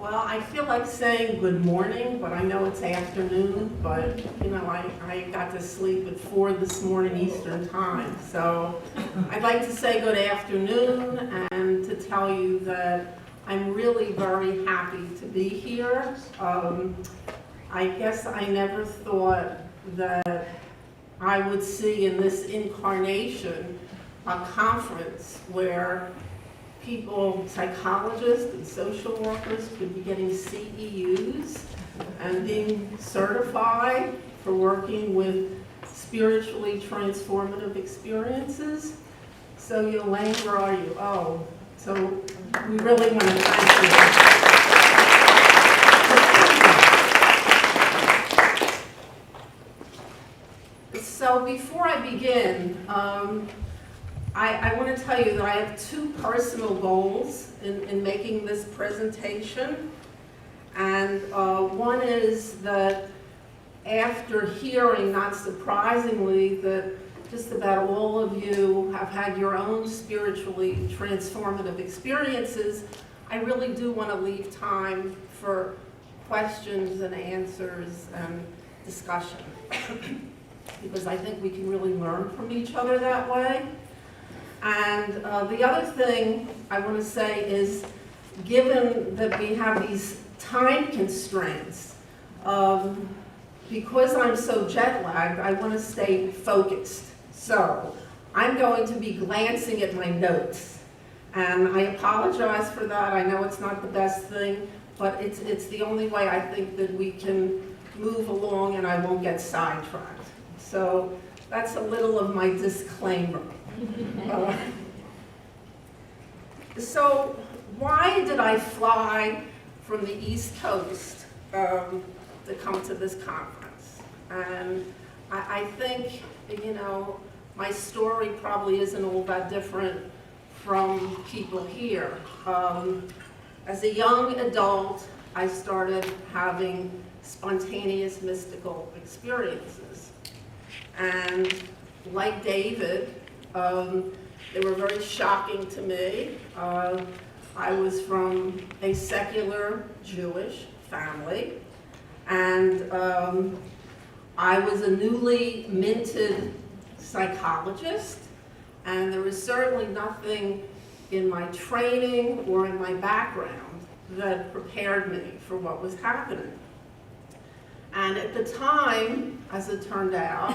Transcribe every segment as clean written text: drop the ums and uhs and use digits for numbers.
Well, I feel like saying good morning, but I know it's afternoon, but, you know, I got to sleep at 4 this morning Eastern time. So I'd like to say good afternoon and to tell you that I'm really very happy to be here. I guess I never thought that I would see in this incarnation a conference where people, psychologists and social workers, could be getting CEUs and being certified for working with spiritually transformative experiences. So Elaine, where are you? Oh, so we really want to thank you. So before I begin, I want to tell you that I have 2 personal goals in making this presentation. And one is that after hearing, not surprisingly, that just about all of you have had your own spiritually transformative experiences, I really do want to leave time for questions and answers and discussion. Because I think we can really learn from each other that way. And the other thing I want to say is, given that we have these time constraints, because I'm so jet lagged, I want to stay focused. So I'm going to be glancing at my notes. And I apologize for that. I know it's not the best thing, but it's the only way I think that we can move along and I won't get sidetracked. So that's a little of my disclaimer. So why did I fly from the East Coast to come to this conference? And I think, you know, my story probably isn't all that different from people here. As a young adult, I started having spontaneous mystical experiences. And like David, they were very shocking to me. I was from a secular Jewish family, and I was a newly minted psychologist, and there was certainly nothing in my training or in my background that prepared me for what was happening. And at the time, as it turned out,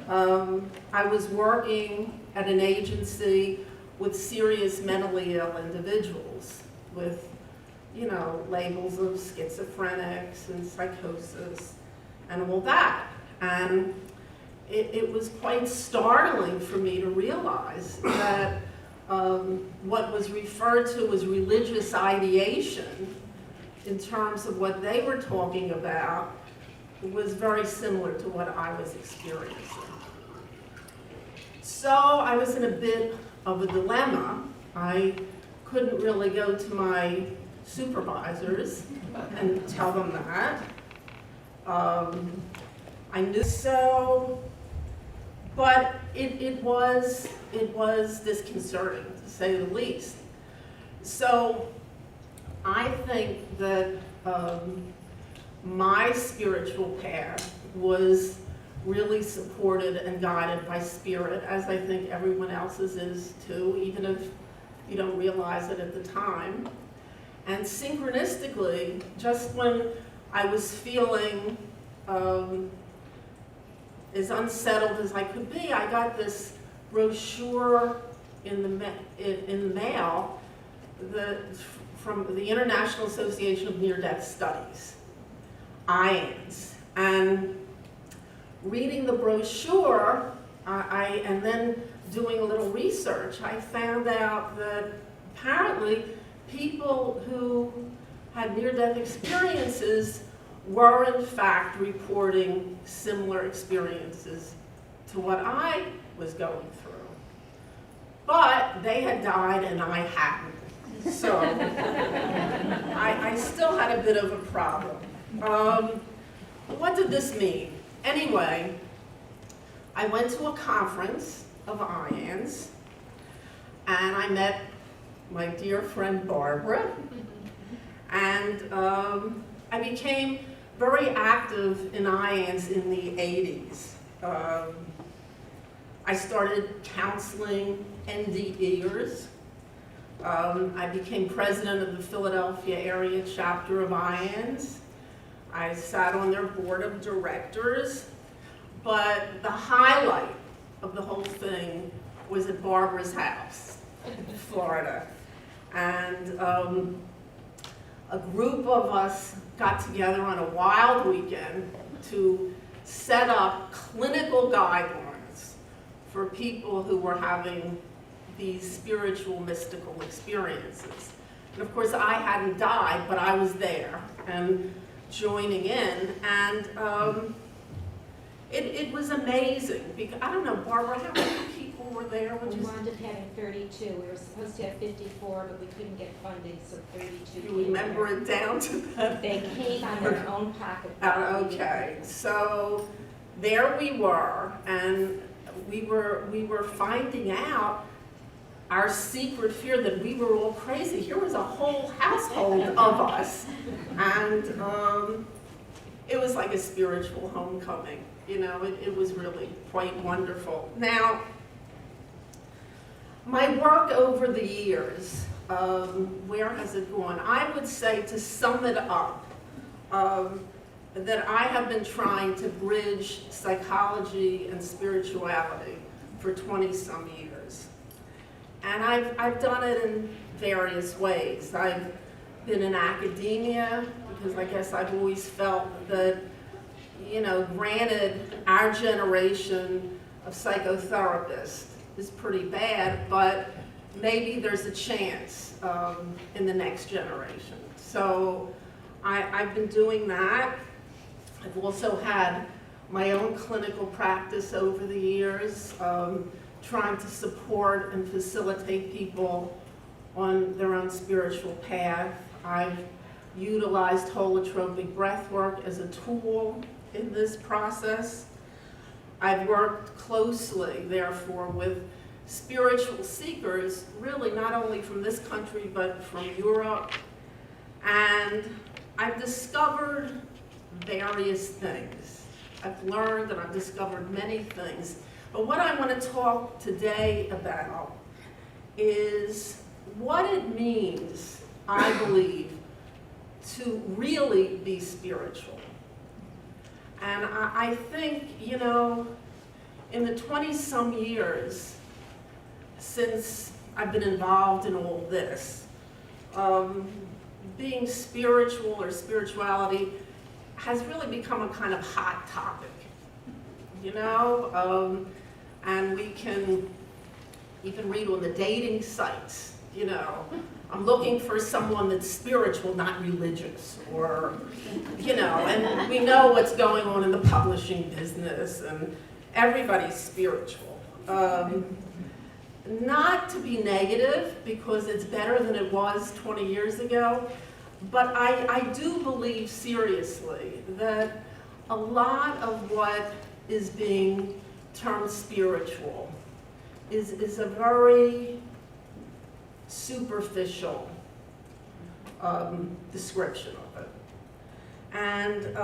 I was working at an agency with serious mentally ill individuals with, you know, labels of schizophrenics and psychosis and all that. And it was quite startling for me to realize that what was referred to as religious ideation in terms of what they were talking about was very similar to what I was experiencing. So I was in a bit of a dilemma. I couldn't really go to my supervisors and tell them that. I knew so, but it was disconcerting, to say the least. So I think that my spiritual path was really supported and guided by spirit, as I think everyone else's is too, even if you don't realize it at the time. And synchronistically, just when I was feeling as unsettled as I could be, I got this brochure in the mail from the International Association of Near-Death Studies, IANS. And reading the brochure, and then doing a little research, I found out that apparently people who had near-death experiences were in fact reporting similar experiences to what I was going through. But they had died and I hadn't. So I still had a bit of a problem. What did this mean? Anyway, I went to a conference of IANS, and I met my dear friend Barbara, And I became very active in IANS in the 80s. I started counseling NDEers. I became president of the Philadelphia area chapter of IANS. I sat on their board of directors, but the highlight of the whole thing was at Barbara's house in Florida. And a group of us got together on a wild weekend to set up clinical guidelines for people who were having these spiritual, mystical experiences. And of course, I hadn't died, but I was there and joining in. And it was amazing. Because, I don't know, Barbara, how many people were there? We wound up having 32. We were supposed to have 54, but we couldn't get funding, so 32 You remember it down to that? They came on their own pocket. Okay, so there we were, and we were finding out our secret fear that we were all crazy. Here was a whole household of us, and it was like a spiritual homecoming. You know, it was really quite wonderful. Now, my work over the years, where has it gone? I would say, to sum it up, that I have been trying to bridge psychology and spirituality for 20-some years. And I've done it in various ways. I've been in academia, because I guess I've always felt that, you know, granted, our generation of psychotherapists is pretty bad, but maybe there's a chance in the next generation. So I've been doing that. I've also had my own clinical practice over the years, trying to support and facilitate people on their own spiritual path. I've utilized holotropic breath work as a tool in this process. I've worked closely, therefore, with spiritual seekers, really not only from this country, but from Europe. And I've discovered various things. I've learned and I've discovered many things. But what I want to talk today about is what it means, I believe, to really be spiritual. And I think, you know, in the 20-some years since I've been involved in all this, being spiritual or spirituality has really become a kind of hot topic, you know? And we can even read on the dating sites, you know, I'm looking for someone that's spiritual, not religious, or, you know, and we know what's going on in the publishing business, and everybody's spiritual. Not to be negative, because it's better than it was 20 years ago, but I do believe seriously that a lot of what is being termed spiritual is a very superficial description of it. And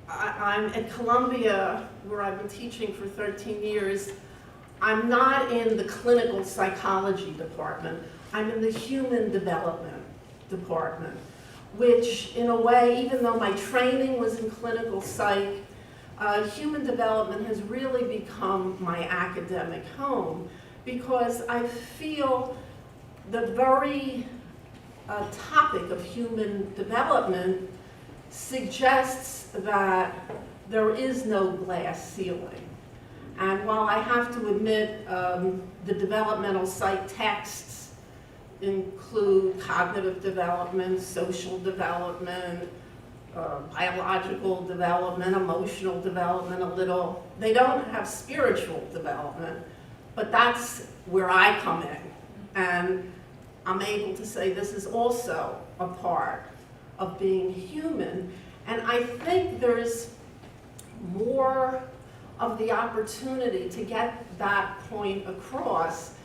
I'm at Columbia, where I've been teaching for 13 years. I'm not in the clinical psychology department. I'm in the human development department, which in a way, even though my training was in clinical psych, human development has really become my academic home, because I feel the very topic of human development suggests that there is no glass ceiling. And while I have to admit the developmental psych texts include cognitive development, social development, biological development, emotional development a little, they don't have spiritual development, but that's where I come in. And I'm able to say this is also a part of being human. And I think there's more of the opportunity to get that point across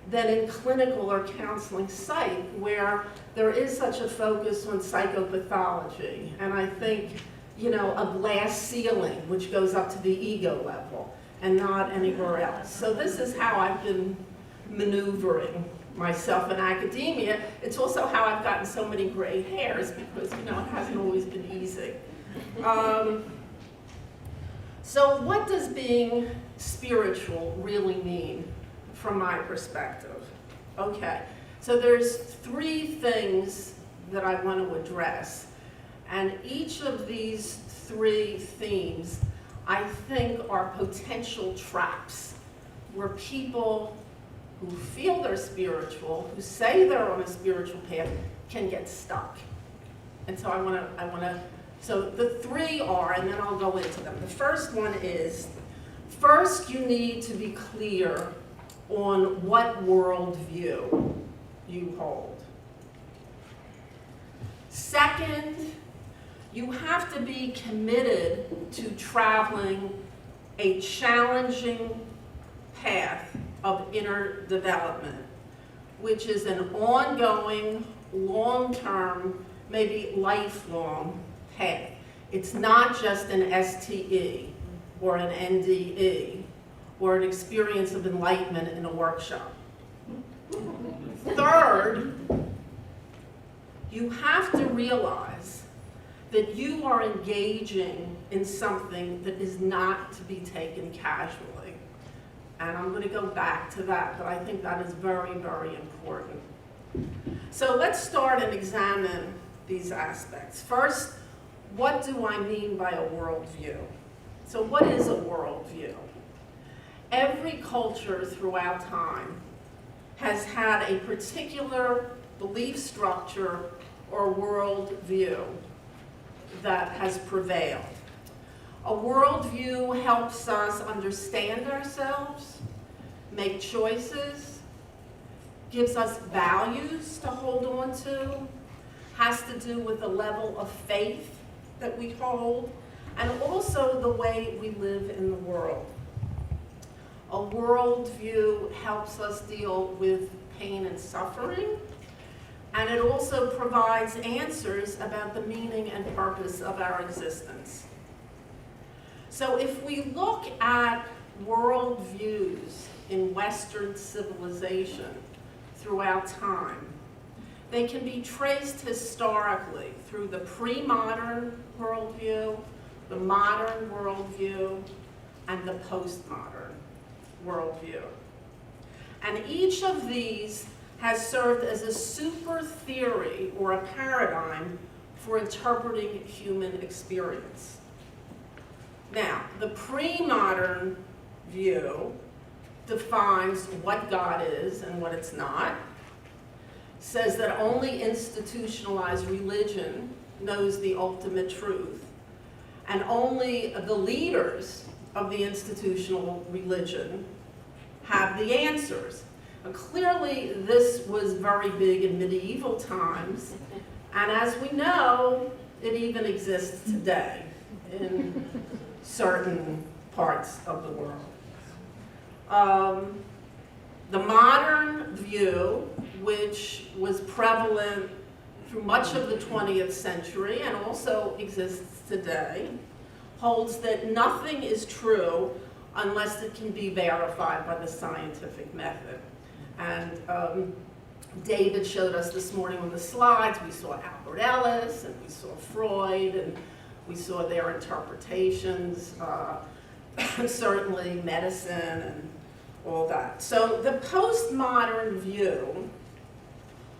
than in clinical or counseling psych, where there is such a focus on psychopathology. And I think, you know, a glass ceiling, which goes up to the ego level and not anywhere else. So this is how I've been maneuvering myself in academia. It's also how I've gotten so many gray hairs, because, you know, it hasn't always been easy. So what does being spiritual really mean from my perspective? Okay, so there's 3 things that I want to address. And each of these 3 themes, I think, are potential traps where people who feel they're spiritual, who say they're on a spiritual path, can get stuck. And so I want to, so the 3 are, and then I'll go into them. The first one is, first you need to be clear on what worldview you hold. Second, you have to be committed to traveling a challenging path of inner development, which is an ongoing, long-term, maybe lifelong path. It's not just an STE or an NDE or an experience of enlightenment in a workshop. Third, you have to realize that you are engaging in something that is not to be taken casually. And I'm going to go back to that, but I think that is very, very important. So let's start and examine these aspects. First, what do I mean by a worldview? So what is a worldview? Every culture throughout time has had a particular belief structure or worldview that has prevailed. A worldview helps us understand ourselves, make choices, gives us values to hold on to, has to do with the level of faith that we hold, and also the way we live in the world. A worldview helps us deal with pain and suffering, and it also provides answers about the meaning and purpose of our existence. So if we look at worldviews in Western civilization throughout time, they can be traced historically through the pre-modern worldview, the modern worldview, and the postmodern worldview. And each of these has served as a super theory or a paradigm for interpreting human experience. Now, the pre-modern view defines what God is and what it's not, says that only institutionalized religion knows the ultimate truth, and only the leaders of the institutional religion have the answers. And clearly, this was very big in medieval times, and as we know, it even exists today in certain parts of the world. The modern view, which was prevalent through much of the 20th century and also exists today, holds that nothing is true unless it can be verified by the scientific method. And David showed us this morning on the slides, we saw Albert Ellis, and we saw Freud, and we saw their interpretations, certainly medicine and all that. So the postmodern view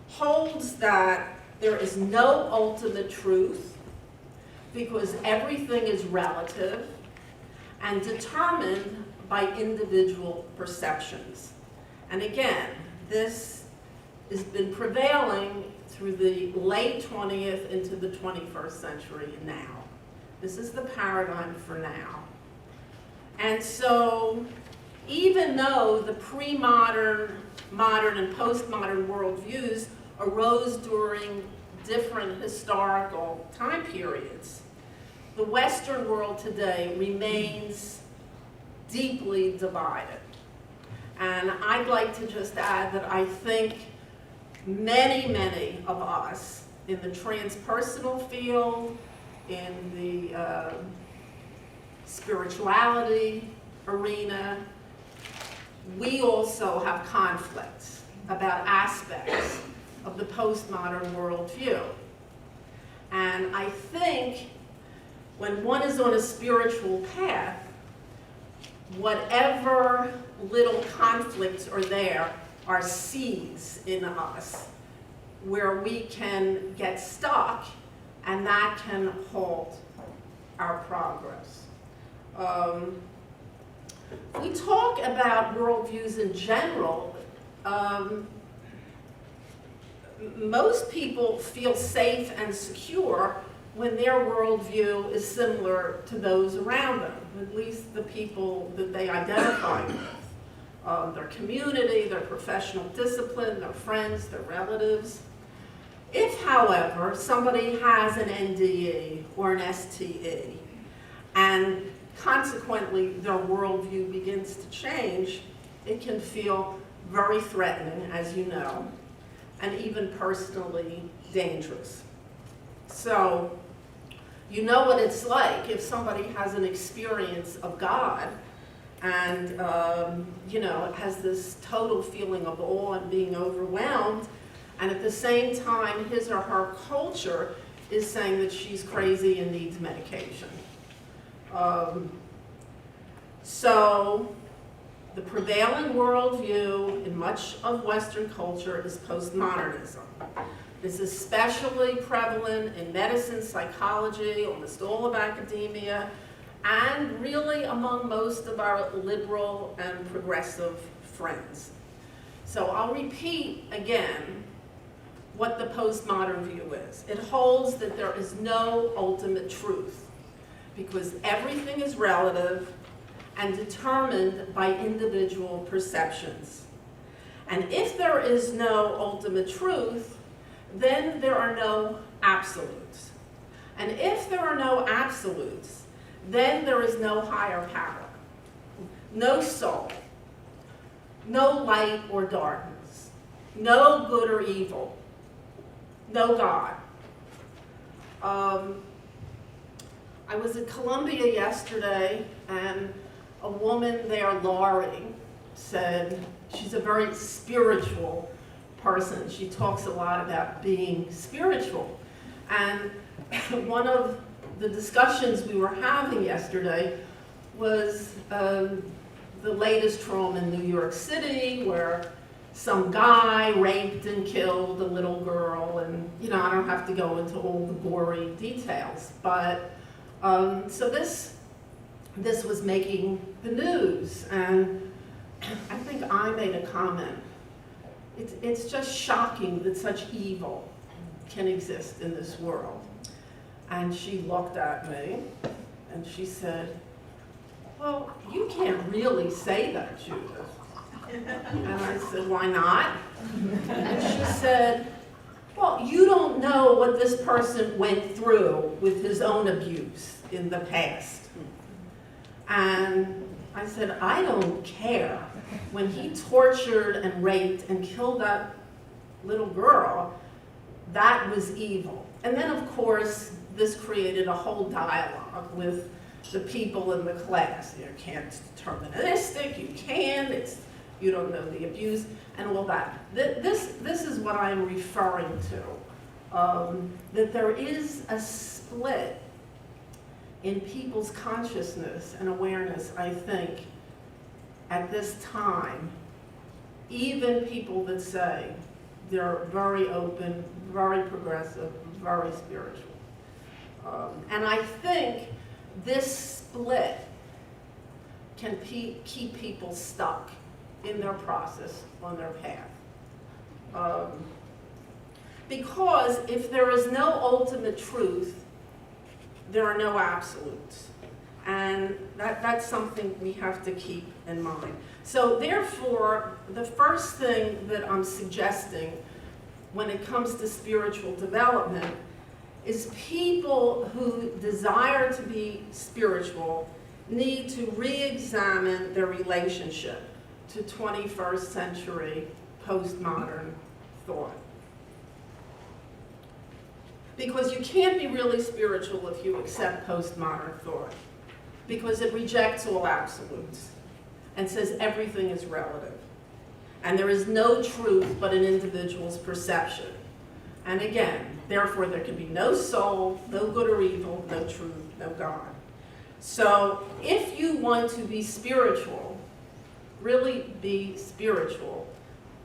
holds that there is no ultimate truth because everything is relative and determined by individual perceptions. And again, this has been prevailing through the late 20th into the 21st century now. This is the paradigm for now. And so, even though the pre-modern, modern, and postmodern worldviews arose during different historical time periods, the Western world today remains deeply divided. And I'd like to just add that I think many, many of us in the transpersonal field, in the spirituality arena, we also have conflicts about aspects of the postmodern worldview. And I think when one is on a spiritual path, whatever little conflicts are there are seeds in us where we can get stuck, and that can halt our progress. We talk about worldviews in general. Most people feel safe and secure when their worldview is similar to those around them, at least the people that they identify with. Their community, their professional discipline, their friends, their relatives. If, however, somebody has an NDE or an STE, and consequently their worldview begins to change, it can feel very threatening, as you know, and even personally dangerous. So, you know what it's like if somebody has an experience of God and, you know, has this total feeling of awe and being overwhelmed, and at the same time his or her culture is saying that she's crazy and needs medication. So the prevailing worldview in much of Western culture is postmodernism. It's especially prevalent in medicine, psychology, almost all of academia, and really among most of our liberal and progressive friends. So I'll repeat again what the postmodern view is. It holds that there is no ultimate truth because everything is relative and determined by individual perceptions. And if there is no ultimate truth, then there are no absolutes. And if there are no absolutes, then there is no higher power, no soul, no light or darkness, no good or evil, no God. I was at Columbia yesterday, and a woman there, Laurie, said she's a very spiritual person. She talks a lot about being spiritual. And one of the discussions we were having yesterday was the latest trauma in New York City, where some guy raped and killed a little girl, and you know, I don't have to go into all the gory details, but so this was making the news, and I think I made a comment. It's just shocking that such evil can exist in this world. And she looked at me and she said, well, you can't really say that, Judith. And I said, why not? And she said, well, you don't know what this person went through with his own abuse in the past. And I said, I don't care. When he tortured and raped and killed that little girl, that was evil. And then, of course, this created a whole dialogue with the people in the class. You can't deterministic, you can, you don't know the abuse, and all that. This is what I'm referring to, that there is a split in people's consciousness and awareness, I think, at this time. Even people that say they're very open, very progressive, very spiritual. And I think this split can keep people stuck in their process, on their path. Because if there is no ultimate truth, there are no absolutes. And that's something we have to keep in mind. So therefore, the first thing that I'm suggesting when it comes to spiritual development is people who desire to be spiritual need to re-examine their relationship to 21st century postmodern thought. Because you can't be really spiritual if you accept postmodern thought, because it rejects all absolutes and says everything is relative. And there is no truth but an individual's perception. And again, therefore there can be no soul, no good or evil, no truth, no God. So if you want to be spiritual, really be spiritual,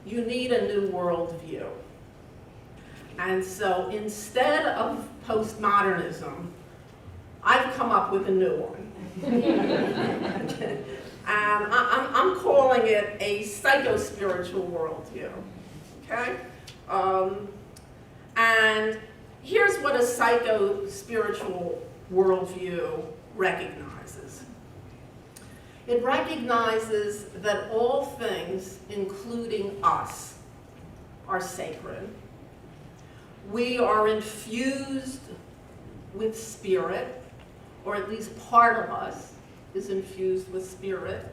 you need a new worldview. And so instead of postmodernism, I've come up with a new one. And I'm calling it a psycho-spiritual worldview, okay? And here's what a psycho-spiritual worldview recognizes. It recognizes that all things, including us, are sacred. We are infused with spirit, or at least part of us is infused with spirit.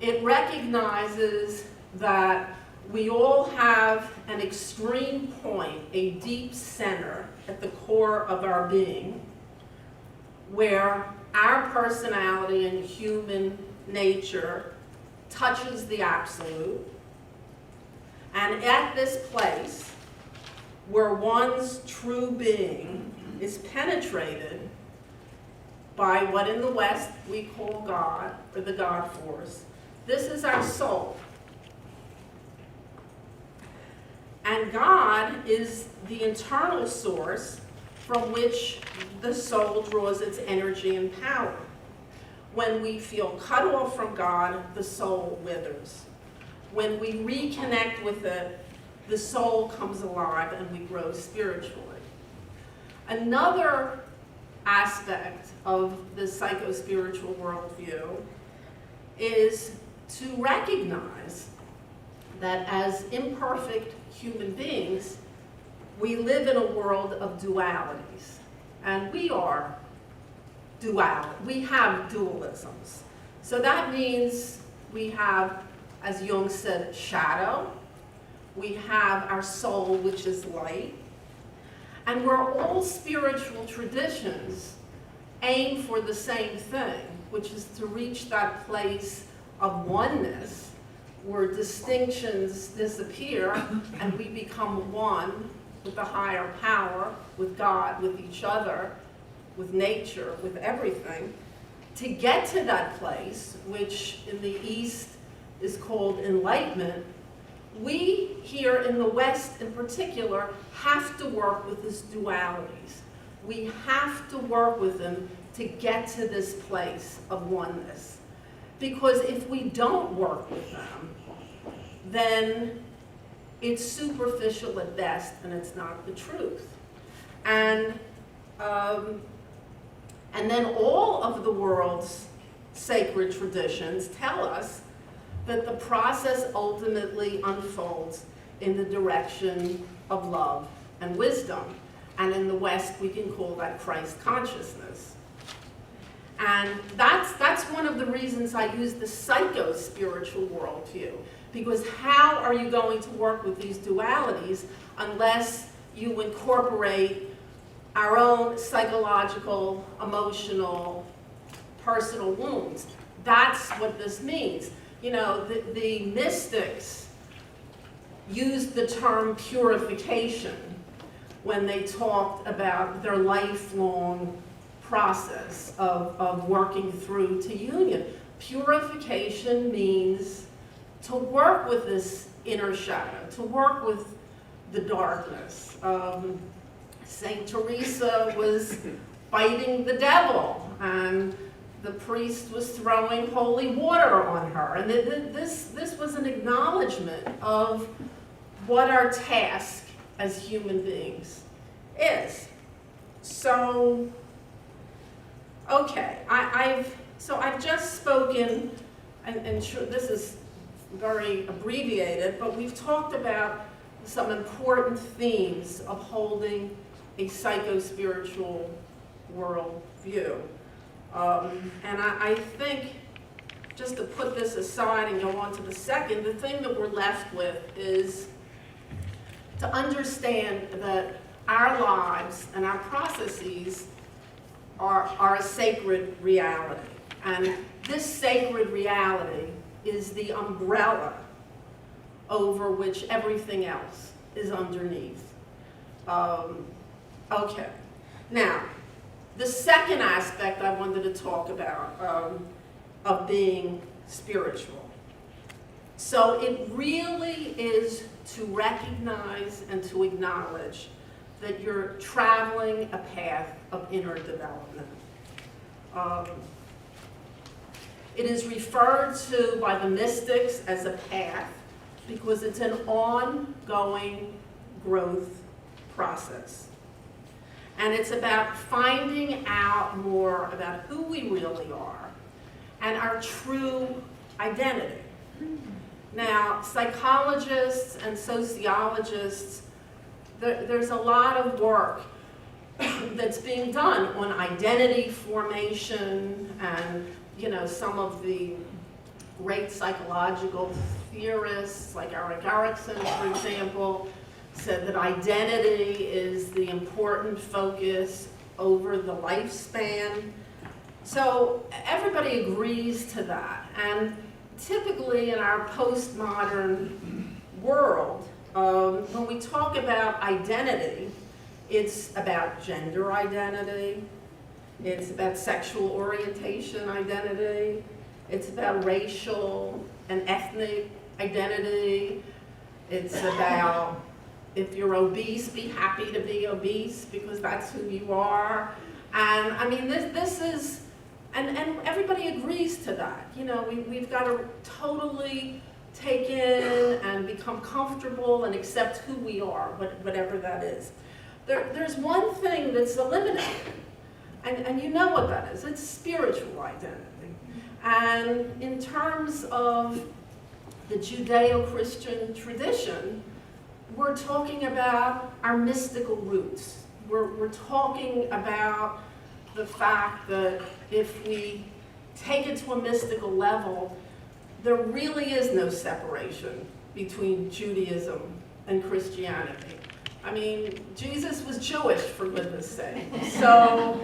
It recognizes that we all have an extreme point, a deep center at the core of our being, where our personality and human nature touches the absolute. And at this place, where one's true being is penetrated by what in the West we call God, or the God force. This is our soul. And God is the internal source from which the soul draws its energy and power. When we feel cut off from God, the soul withers. When we reconnect with it, the soul comes alive and we grow spiritually. Another aspect of the psycho-spiritual worldview is to recognize that as imperfect human beings, we live in a world of dualities. And we are dual. We have dualisms. So that means we have, as Jung said, shadow. We have our soul, which is light. And where all spiritual traditions aim for the same thing, which is to reach that place of oneness, where distinctions disappear and we become one with the higher power, with God, with each other, with nature, with everything. To get to that place, which in the East is called enlightenment, we here in the West in particular have to work with these dualities. We have to work with them to get to this place of oneness. Because if we don't work with them, then it's superficial at best and it's not the truth. And then all of the world's sacred traditions tell us that the process ultimately unfolds in the direction of love and wisdom. And in the West, we can call that Christ consciousness. And that's one of the reasons I use the psycho-spiritual worldview. Because how are you going to work with these dualities unless you incorporate our own psychological, emotional, personal wounds? That's what this means. You know, the mystics used the term purification when they talked about their lifelong process of working through to union. Purification means to work with this inner shadow, to work with the darkness. Saint Teresa was fighting the devil, and the priest was throwing holy water on her. And this was an acknowledgement of what our task as human beings is. So, okay, I've just spoken, and sure, this is very abbreviated, but we've talked about some important themes of holding a psycho-spiritual worldview. And I think just to put this aside and go on to the second, the thing that we're left with is to understand that our lives and our processes are a sacred reality. And this sacred reality is the umbrella over which everything else is underneath. Okay. Now, the second aspect I wanted to talk about of being spiritual. So it really is to recognize and to acknowledge that you're traveling a path of inner development. It is referred to by the mystics as a path because it's an ongoing growth process. And it's about finding out more about who we really are and our true identity. Now, psychologists and sociologists, there's a lot of work that's being done on identity formation, and some of the great psychological theorists like Erik Erikson, for example, said that identity is the important focus over the lifespan. So everybody agrees to that. And typically in our postmodern world, when we talk about identity, it's about gender identity, it's about sexual orientation identity, it's about racial and ethnic identity, it's about if you're obese, be happy to be obese because that's who you are. And I mean, this is, and everybody agrees to that. We've got to totally take in and become comfortable and accept who we are, whatever that is. There's one thing that's eliminated, and you know what that is. It's spiritual identity. And in terms of the Judeo-Christian tradition, we're talking about our mystical roots. We're talking about the fact that if we take it to a mystical level, there really is no separation between Judaism and Christianity. I mean, Jesus was Jewish, for goodness sake. So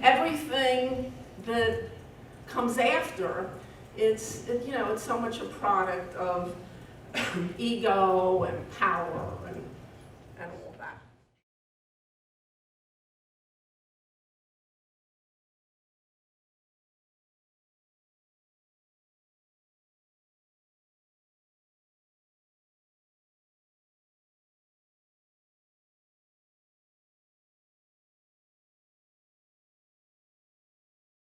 everything that comes after, it's so much a product of ego and power and